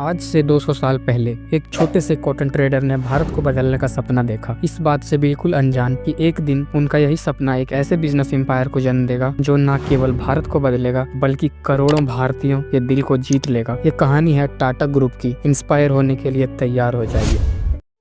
आज से 200 साल पहले एक छोटे से कॉटन ट्रेडर ने भारत को बदलने का सपना देखा, इस बात से बिल्कुल अनजान कि एक दिन उनका यही सपना एक ऐसे बिजनेस एम्पायर को जन्म देगा जो न केवल भारत को बदलेगा बल्कि करोड़ों भारतीयों के दिल को जीत लेगा। ये कहानी है टाटा ग्रुप की। इंस्पायर होने के लिए तैयार हो जाइए।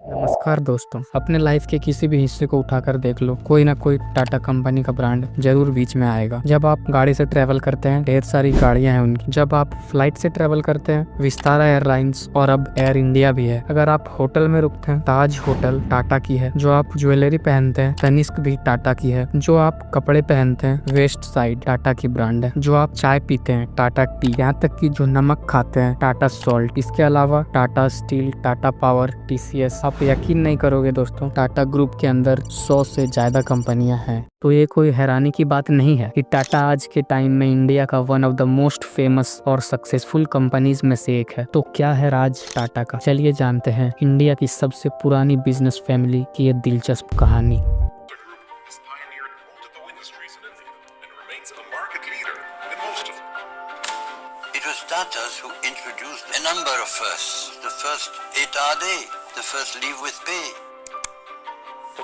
नमस्कार दोस्तों, अपने लाइफ के किसी भी हिस्से को उठाकर देख लो, कोई ना कोई टाटा कंपनी का ब्रांड जरूर बीच में आएगा। जब आप गाड़ी से ट्रेवल करते हैं, ढेर सारी गाड़ियां हैं उनकी। जब आप फ्लाइट से ट्रेवल करते हैं, विस्तारा एयरलाइंस और अब एयर इंडिया भी है। अगर आप होटल में रुकते हैं, ताज होटल टाटा की है। जो आप ज्वेलरी पहनते हैं, तनिष्क भी टाटा की है। जो आप कपड़े पहनते हैं, वेस्ट साइड टाटा की ब्रांड है। जो आप चाय पीते हैं, टाटा टी। यहाँ तक कि जो नमक खाते हैं, टाटा सॉल्ट। इसके अलावा Tata steel, Tata power, TCS। आप यकीन नहीं करोगे दोस्तों, टाटा ग्रुप के अंदर 100 से ज्यादा कंपनियां हैं। तो ये कोई हैरानी की बात नहीं है कि टाटा आज के टाइम में इंडिया का one of the most famous और सक्सेसफुल कंपनीज में से एक है। तो क्या है राज टाटा का, चलिए जानते हैं इंडिया की सबसे पुरानी बिजनेस फैमिली की ये दिलचस्प कहानी। It was Tatas who introduced a number of firsts. The first 8-hour day, the first leave with pay.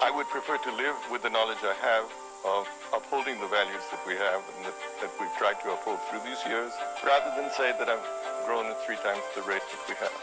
I would prefer to live with the knowledge I have of upholding the values that we have and that we've tried to uphold through these years, rather than say that I've grown at 3 times the rate that we have.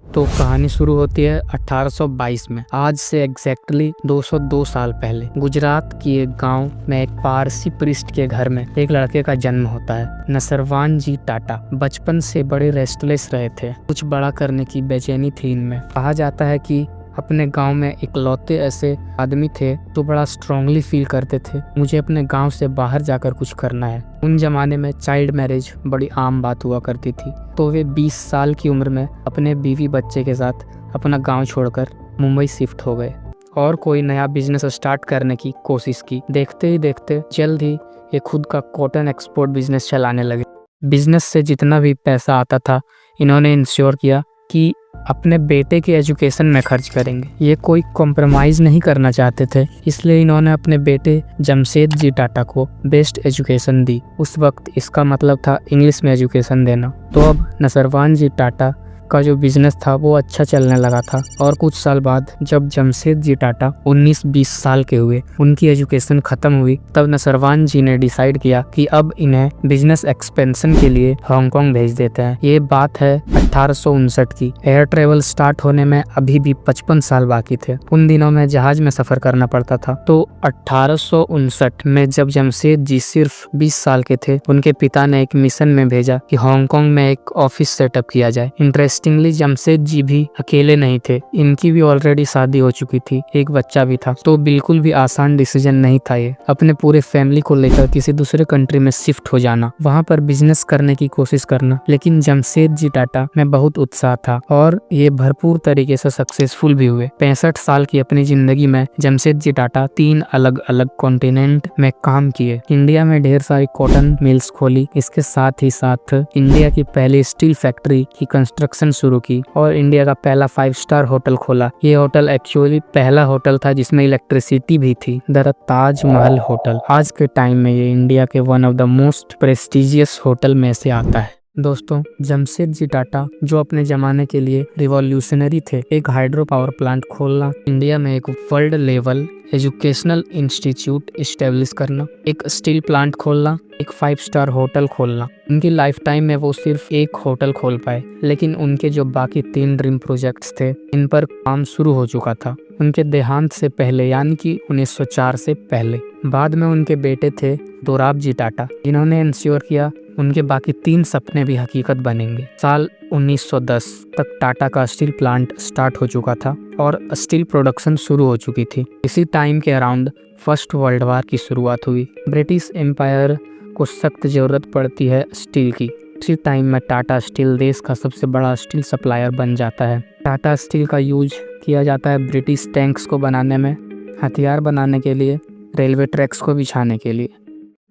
तो कहानी शुरू होती है 1822 में। आज से exactly 202 साल पहले गुजरात की एक गांव में एक पारसी प्रिस्ट के घर में एक लड़के का जन्म होता है, नसरवान जी टाटा। बचपन से बड़े रेस्टलेस रहे थे, कुछ बड़ा करने की बेचैनी थी इनमें। कहा जाता है कि अपने गांव में इकलौते ऐसे आदमी थे जो बड़ा स्ट्रांगली फील करते थे, मुझे अपने गांव से बाहर जाकर कुछ करना है। उन जमाने में चाइल्ड मैरिज बड़ी आम बात हुआ करती थी। तो वे 20 साल की उम्र में अपने बीवी बच्चे के साथ अपना गांव छोड़कर मुंबई शिफ्ट हो गए और कोई नया बिजनेस स्टार्ट करने की कोशिश की। देखते ही देखते जल्द ही ये खुद का कॉटन एक्सपोर्ट बिजनेस चलाने लगे। बिजनेस से जितना भी पैसा आता था, इन्होंने इंश्योर किया कि अपने बेटे के एजुकेशन में खर्च करेंगे। ये कोई कॉम्प्रोमाइज़ नहीं करना चाहते थे, इसलिए इन्होंने अपने बेटे जमशेद जी टाटा को बेस्ट एजुकेशन दी। उस वक्त इसका मतलब था इंग्लिश में एजुकेशन देना। तो अब नसरवान जी टाटा का जो बिजनेस था वो अच्छा चलने लगा था और कुछ साल बाद जब जमशेद जी टाटा 19-20 साल के हुए, उनकी एजुकेशन खत्म हुई, तब नसरवान जी ने डिसाइड किया कि अब इन्हें बिजनेस एक्सपेंशन के लिए हांगकांग भेज देते हैं। ये बात है 1859 की। एयर ट्रेवल स्टार्ट होने में अभी भी 55 साल बाकी थे। उन दिनों में जहाज में सफर करना पड़ता था। तो 1859 में जब जमशेद जी सिर्फ 20 साल के थे, उनके पिता ने एक मिशन में भेजा कि हांगकांग में एक ऑफिस सेटअप किया जाए। इंटरेस्टिंगली जमशेद जी भी अकेले नहीं थे, इनकी भी ऑलरेडी शादी हो चुकी थी, एक बच्चा भी था। तो बिल्कुल भी आसान डिसीजन नहीं था ये, अपने पूरे फैमिली को लेकर किसी दूसरे कंट्री में शिफ्ट हो जाना, वहाँ पर बिजनेस करने की कोशिश करना। लेकिन जमशेद जी टाटा में बहुत उत्साह था और ये भरपूर तरीके से सक्सेसफुल भी हुए। 65 साल की अपनी जिंदगी में जमशेद जी टाटा 3 अलग अलग कॉन्टिनेंट में काम किए। इंडिया में ढेर सारी कॉटन मिल्स खोली, इसके साथ ही साथ इंडिया की पहली स्टील फैक्ट्री की कंस्ट्रक्शन शुरू की और इंडिया का पहला 5 स्टार होटल खोला। ये होटल एक्चुअली पहला होटल था जिसमें इलेक्ट्रिसिटी भी थी, द ताज महल होटल। आज के टाइम में ये इंडिया के one of the most prestigious hotel में से आता है। दोस्तों, जमशेद जी टाटा जो अपने जमाने के लिए रिवॉल्यूशनरी थे, एक हाइड्रो पावर प्लांट खोलना, इंडिया में एक world level educational institute establish करना, एक स्टील प्लांट खोलना, एक 5 स्टार होटल खोलना। उनकी लाइफ टाइम में वो सिर्फ एक होटल खोल पाए, लेकिन उनके जो बाकी 3 ड्रीम प्रोजेक्ट्स थे, इन पर काम शुरू हो चुका था उनके देहांत से पहले, यानी कि 1904 से पहले। बाद में उनके बेटे थे दोराब जी टाटा, जिन्होंने इंश्योर किया उनके बाकी 3 सपने भी हकीकत बनेंगे। साल 1910 तक टाटा का स्टील प्लांट स्टार्ट हो चुका था और स्टील प्रोडक्शन शुरू हो चुकी थी। इसी टाइम के अराउंड फर्स्ट वर्ल्ड वार की शुरुआत हुई। ब्रिटिश एम्पायर को सख्त जरूरत पड़ती है स्टील की। इसी टाइम में टाटा स्टील देश का सबसे बड़ा स्टील सप्लायर बन जाता है। टाटा स्टील का यूज किया जाता है ब्रिटिश टैंक्स को बनाने में, हथियार बनाने के लिए, रेलवे ट्रैक्स को बिछाने के लिए।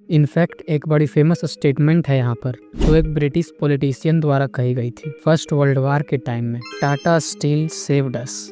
इनफैक्ट एक बड़ी फेमस स्टेटमेंट है यहाँ पर, जो एक ब्रिटिश पॉलिटिशियन द्वारा कही गई थी फर्स्ट वर्ल्ड वार के टाइम में। Tata steel saved us.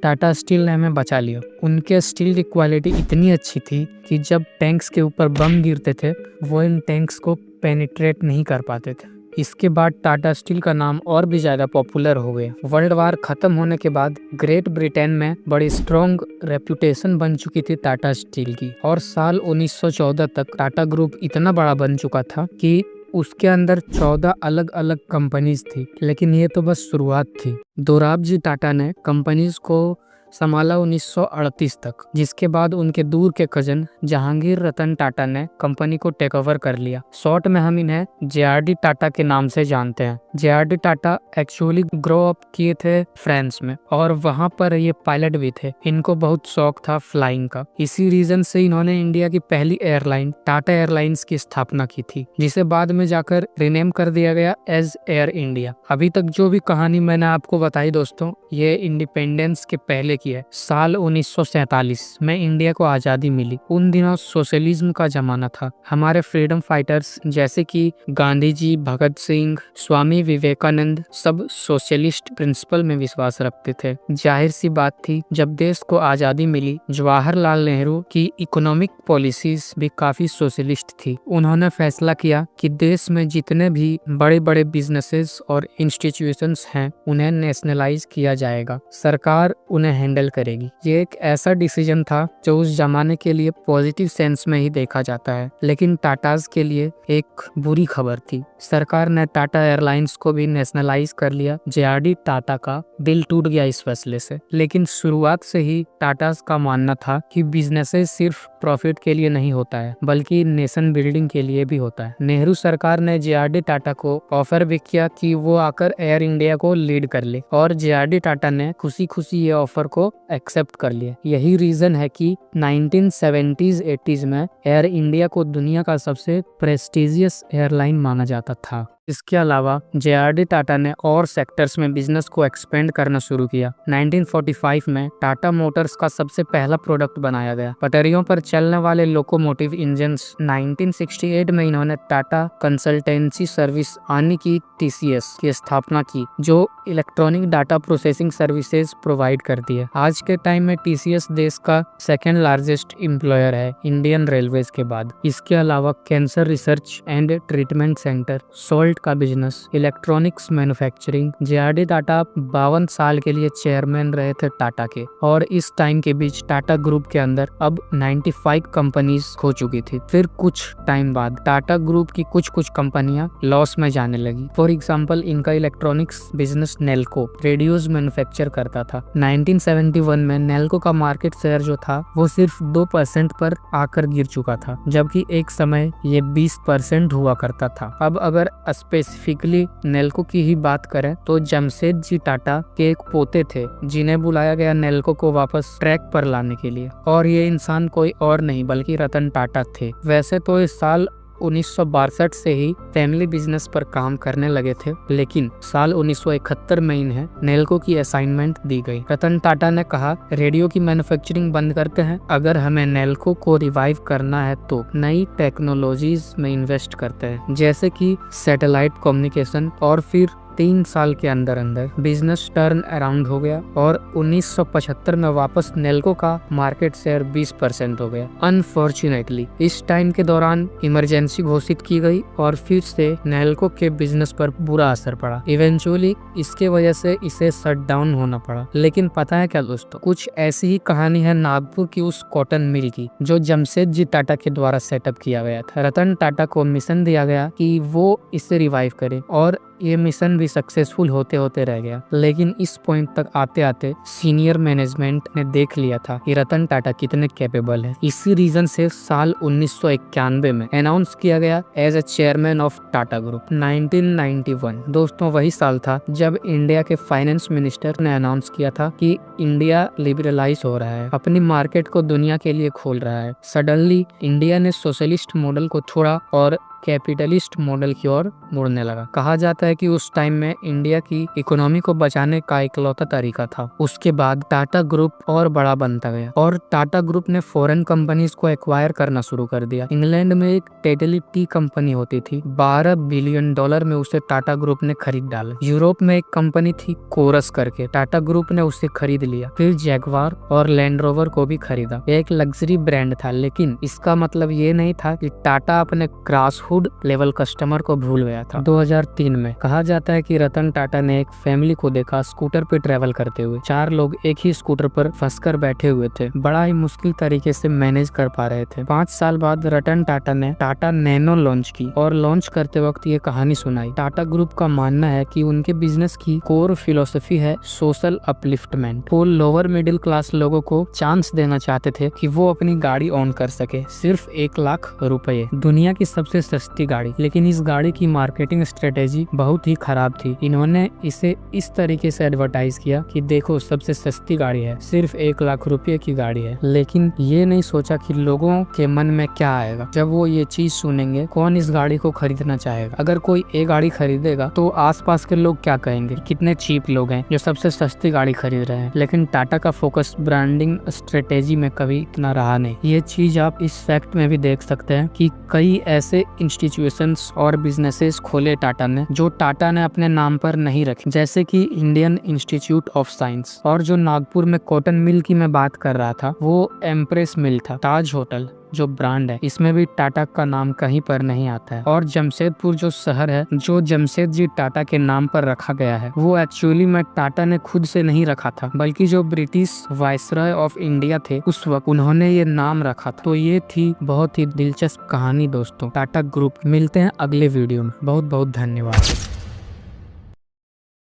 Tata steel ने हमें बचा लिया। उनके स्टील की क्वालिटी इतनी अच्छी थी कि जब टैंक्स के ऊपर बम गिरते थे, वो इन टैंक्स को पेनिट्रेट नहीं कर पाते थे। इसके बाद टाटा स्टील का नाम और भी ज्यादा पॉपुलर हो गया। वर्ल्ड वार खत्म होने के बाद ग्रेट ब्रिटेन में बड़ी स्ट्रॉन्ग रेपुटेशन बन चुकी थी टाटा स्टील की, और साल 1914 तक टाटा ग्रुप इतना बड़ा बन चुका था कि उसके अंदर 14 अलग अलग कंपनीज थी। लेकिन ये तो बस शुरुआत थी। दोराबजी टाटा ने कंपनीज को संभाला 1938 तक, जिसके बाद उनके दूर के कजन जहांगीर रतन टाटा ने कंपनी को टेक ओवर कर लिया। शॉर्ट में हम इन्हें JRD टाटा के नाम से जानते हैं। JRD Tata actually grow up किए थे फ्रांस में, और वहां पर ये पायलट भी थे। इनको बहुत शौक था फ्लाइंग का। इसी रीजन से इन्होंने इंडिया की पहली एयरलाइन टाटा एयरलाइंस की स्थापना की थी, जिसे बाद में जाकर रिनेम कर दिया गया एज एयर इंडिया। अभी तक जो भी कहानी मैंने आपको बताई दोस्तों, ये इंडिपेंडेंस के पहले की है। साल 1947 में इंडिया को आजादी मिली। उन दिनों सोशलिज्म का जमाना था। हमारे फ्रीडम फाइटर्स जैसे कि गांधी जी, भगत सिंह, स्वामी विवेकानंद सब सोशलिस्ट प्रिंसिपल में विश्वास रखते थे। जाहिर सी बात थी, जब देश को आजादी मिली, जवाहरलाल नेहरू की इकोनॉमिक पॉलिसीज भी काफी सोशलिस्ट थी। उन्होंने फैसला किया कि देश में जितने भी बड़े बड़े बिजनेसेस और इंस्टीट्यूशंस हैं, उन्हें नेशनलाइज किया जाएगा। सरकार उन्हें हैंडल करेगी। ये एक ऐसा डिसीजन था जो उस जमाने के लिए पॉजिटिव सेंस में ही देखा जाता है, लेकिन टाटाज के लिए एक बुरी खबर थी। सरकार ने टाटा एयरलाइंस को भी नेशनलाइज कर लिया। JRD टाटा का दिल टूट गया इस फैसले से। लेकिन शुरुआत से ही टाटाज का मानना था कि बिजनेसेस सिर्फ प्रॉफिट के लिए नहीं होता है, बल्कि नेशन बिल्डिंग के लिए भी होता है। नेहरू सरकार ने JRD टाटा को ऑफर भी किया कि वो आकर एयर इंडिया को लीड कर ले, और JRD टाटा ने खुशी खुशी ये ऑफर को एक्सेप्ट कर लिया। यही रीजन है कि 1970s-80s में एयर इंडिया को दुनिया का सबसे प्रेस्टिजियस एयरलाइन माना जाता था। इसके अलावा JRD टाटा ने और सेक्टर्स में बिजनेस को एक्सपेंड करना शुरू किया। 1945 में टाटा मोटर्स का सबसे पहला प्रोडक्ट बनाया गया, पटरियों पर चलने वाले लोकोमोटिव इंजन्स। 1968 में इन्होंने टाटा कंसल्टेंसी सर्विस यानी कि TCS की स्थापना की, जो electronic data processing services provide करती है। आज के टाइम में TCS देश का सेकेंड लार्जेस्ट एम्प्लॉयर है इंडियन रेलवेज के बाद। इसके अलावा cancer research and treatment centre, salt का business, electronics manufacturing. JRD Tata 52 साल के लिए चेयरमैन रहे थे टाटा के, और इस टाइम के बीच टाटा ग्रुप के अंदर अब 95 कंपनीज हो चुकी थी। फिर कुछ टाइम बाद टाटा ग्रुप की कुछ कंपनियां लॉस में जाने लगी। फॉर एग्जांपल, इनका electronics business Nelco radios manufacture करता था। 1971 में नेल्को का मार्केट शेयर जो था वो सिर्फ 2% पर आकर गिर चुका था, जबकि एक समय ये 20% हुआ करता था। अब अगर स्पेसिफिकली नेल्को की ही बात करें तो जमशेद जी टाटा के एक पोते थे, जिन्हें बुलाया गया नेल्को को वापस ट्रैक पर लाने के लिए, और ये इंसान कोई और नहीं बल्कि रतन टाटा थे। वैसे तो इस साल 1962 से ही फैमिली बिजनेस पर काम करने लगे थे, लेकिन साल 1971 में इन्हें नेल्को की असाइनमेंट दी गई। रतन टाटा ने कहा, रेडियो की मैन्युफैक्चरिंग बंद करते हैं, अगर हमें नेल्को को रिवाइव करना है तो नई टेक्नोलॉजीज में इन्वेस्ट करते हैं, जैसे कि सैटेलाइट कम्युनिकेशन। और फिर 3 साल के अंदर बिजनेस टर्न अराउंड हो गया, और 1975 में वापस नेल्को का मार्केट शेयर 20% हो गया। अनफॉर्चुनेटली इस टाइम के दौरान इमरजेंसी घोषित की गई, और फिर से नेल्को के बिजनेस पर बुरा असर पड़ा। इवेंचुअली इसके वजह से इसे शट डाउन होना पड़ा। लेकिन पता है क्या दोस्तों, कुछ ऐसी ही कहानी है नागपुर की उस कॉटन मिल की, जो जमशेद जी टाटा के द्वारा सेटअप किया गया था। रतन टाटा को मिशन दिया गया कि वो इसे रिवाइव करे, और ये मिशन भी सक्सेसफुल होते होते रह गया। लेकिन इस पॉइंट तक आते आते सीनियर मैनेजमेंट ने देख लिया था कि रतन टाटा कितने कैपेबल है। इसी रीजन से साल 1991 में अनाउंस किया गया as a chairman of Tata group. 1991 दोस्तों वही साल था जब इंडिया के फाइनेंस मिनिस्टर ने अनाउंस किया था कि इंडिया लिबरलाइज हो रहा है, अपनी मार्केट को दुनिया के लिए खोल रहा है। सडनली इंडिया ने सोशलिस्ट मॉडल को छोड़ा और कैपिटलिस्ट मॉडल की ओर मुड़ने लगा। कहा जाता है कि उस टाइम में इंडिया की इकोनॉमी को बचाने का इकलौता तरीका था। उसके बाद टाटा ग्रुप और बड़ा बनता गया, और टाटा ग्रुप ने फॉरेन कंपनीज को एक्वायर करना शुरू कर दिया। इंग्लैंड में एक टेटली टी कंपनी होती थी, $12 बिलियन में उसे टाटा ग्रुप ने खरीद डाला। यूरोप में एक कंपनी थी कोरस करके, टाटा ग्रुप ने उसे खरीद लिया। फिर जैगवार और लैंड रोवर को भी खरीदा। एक लग्जरी ब्रांड था, लेकिन इसका मतलब ये नहीं था कि टाटा अपने क्रॉस खुद लेवल कस्टमर को भूल गया था। 2003 में कहा जाता है कि रतन टाटा ने एक फैमिली को देखा स्कूटर पे ट्रेवल करते हुए। 4 लोग एक ही स्कूटर पर फंसकर बैठे हुए थे, बड़ा ही मुश्किल तरीके से मैनेज कर पा रहे थे। 5 साल बाद रतन टाटा ने टाटा नैनो लॉन्च की और लॉन्च करते वक्त ये कहानी सुनाई। टाटा ग्रुप का मानना है कि उनके बिजनेस की कोर फिलोसफी है सोशल अपलिफ्टमेंट। वो लोअर मिडिल क्लास लोगों को चांस देना चाहते थे कि वो अपनी गाड़ी ऑन कर सके, सिर्फ 1 लाख रुपए। दुनिया की सबसे सस्ती गाड़ी, लेकिन इस गाड़ी की मार्केटिंग स्ट्रेटेजी बहुत ही खराब थी। इन्होंने इसे इस तरीके से एडवर्टाइज किया कि देखो सबसे सस्ती गाड़ी है, सिर्फ 1 लाख रुपए की गाड़ी है। लेकिन ये नहीं सोचा कि लोगों के मन में क्या आएगा जब वो ये चीज सुनेंगे। कौन इस गाड़ी को खरीदना चाहेगा? अगर कोई एक गाड़ी खरीदेगा तो आसपास के लोग क्या कहेंगे, कितने चीप लोग हैं जो सबसे सस्ती गाड़ी खरीद रहे हैं। लेकिन टाटा का फोकस ब्रांडिंग स्ट्रेटेजी में कभी इतना रहा नहीं। ये चीज आप इस फैक्ट में भी देख सकते हैं कि कई ऐसे इंस्टीट्यूशंस और बिजनेसेस खोले टाटा ने जो टाटा ने अपने नाम पर नहीं रखे, जैसे कि इंडियन इंस्टीट्यूट ऑफ साइंस। और जो नागपुर में कॉटन मिल की मैं बात कर रहा था वो एम्प्रेस मिल था। ताज होटल जो ब्रांड है इसमें भी टाटा का नाम कहीं पर नहीं आता है। और जमशेदपुर जो शहर है जो जमशेद जी टाटा के नाम पर रखा गया है वो एक्चुअली में टाटा ने खुद से नहीं रखा था, बल्कि जो ब्रिटिश वायसरॉय ऑफ इंडिया थे उस वक्त उन्होंने ये नाम रखा था। तो ये थी बहुत ही दिलचस्प कहानी दोस्तों टाटा ग्रुप। मिलते हैं अगले वीडियो में। बहुत बहुत धन्यवाद।